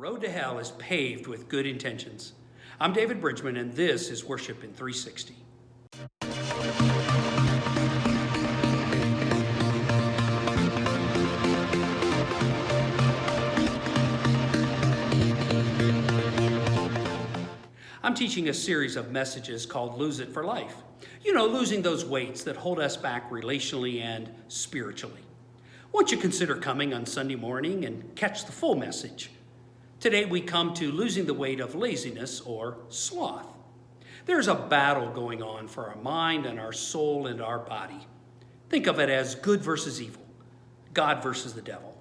road to hell is paved with good intentions. I'm David Bridgman, and this is Worship in 360. I'm teaching a series of messages called Lose It for Life. You know, losing those weights that hold us back relationally and spiritually. Won't you consider coming on Sunday morning and catch the full message? Today we come to losing the weight of laziness or sloth. There's a battle going on for our mind and our soul and our body. Think of it as good versus evil, God versus the devil.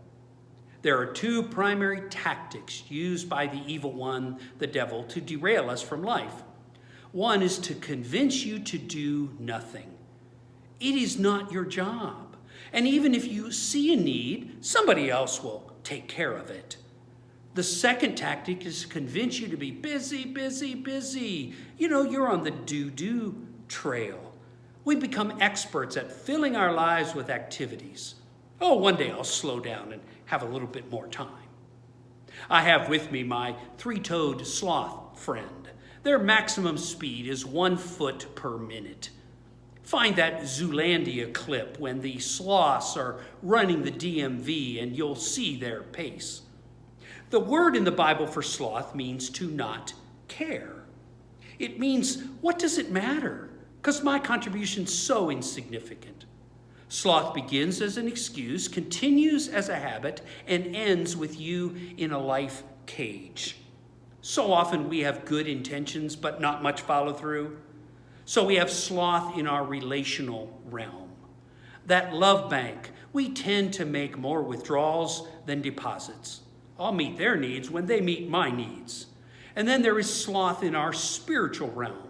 There are two primary tactics used by the evil one, the devil, to derail us from life. One is to convince you to do nothing. It is not your job. And even if you see a need, somebody else will take care of it. The second tactic is to convince you to be busy, busy, busy. You know, you're on the do-do trail. We become experts at filling our lives with activities. Oh, one day I'll slow down and have a little bit more time. I have with me my three-toed sloth friend. Their maximum speed is 1 foot per minute. Find that Zoolandia clip when the sloths are running the DMV and you'll see their pace. The word in the Bible for sloth means to not care. It means, what does it matter? Because my contribution's so insignificant. Sloth begins as an excuse, continues as a habit, and ends with you in a life cage. So often we have good intentions, but not much follow through. So we have sloth in our relational realm. That love bank, we tend to make more withdrawals than deposits. I'll meet their needs when they meet my needs. And then there is sloth in our spiritual realm.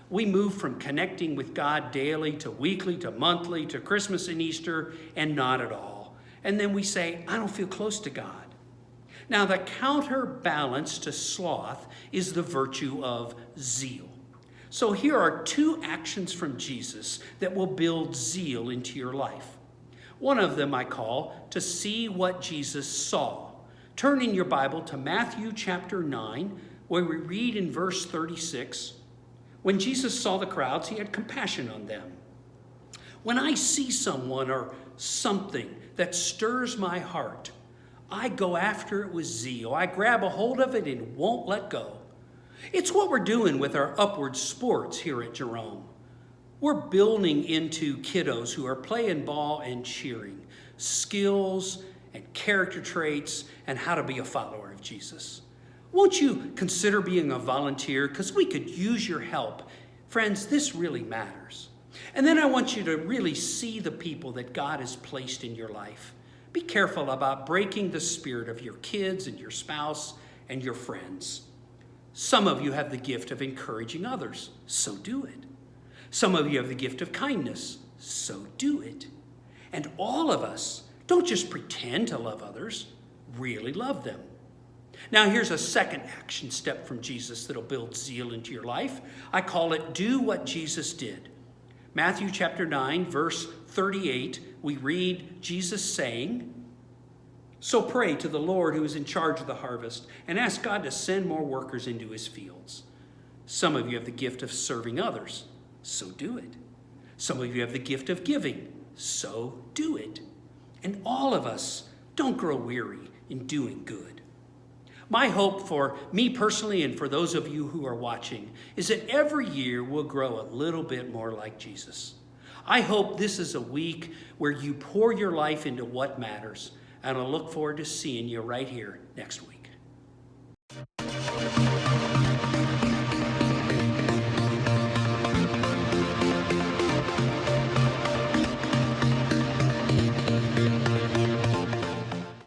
We move from connecting with God daily to weekly to monthly to Christmas and Easter and not at all. And then we say, I don't feel close to God. Now, the counterbalance to sloth is the virtue of zeal. So here are two actions from Jesus that will build zeal into your life. One of them I call to see what Jesus saw. Turn in your Bible to Matthew chapter 9, where we read in verse 36, when Jesus saw the crowds, he had compassion on them. When I see someone or something that stirs my heart, I go after it with zeal. I grab a hold of it and won't let go. It's what we're doing with our upward sports here at Jerome. We're building into kiddos who are playing ball and cheering, skills and character traits and how to be a follower of Jesus. Won't you consider being a volunteer? Because we could use your help. Friends, this really matters. And then I want you to really see the people that God has placed in your life. Be careful about breaking the spirit of your kids and your spouse and your friends. Some of you have the gift of encouraging others, so do it. Some of you have the gift of kindness, so do it. And all of us, don't just pretend to love others, really love them. Now here's a second action step from Jesus that'll build zeal into your life. I call it do what Jesus did. Matthew chapter 9, verse 38, we read Jesus saying, so pray to the Lord who is in charge of the harvest and ask God to send more workers into his fields. Some of you have the gift of serving others, so do it. Some of you have the gift of giving, so do it. And all of us, don't grow weary in doing good. My hope for me personally and for those of you who are watching is that every year we'll grow a little bit more like Jesus. I hope this is a week where you pour your life into what matters, and I look forward to seeing you right here next week.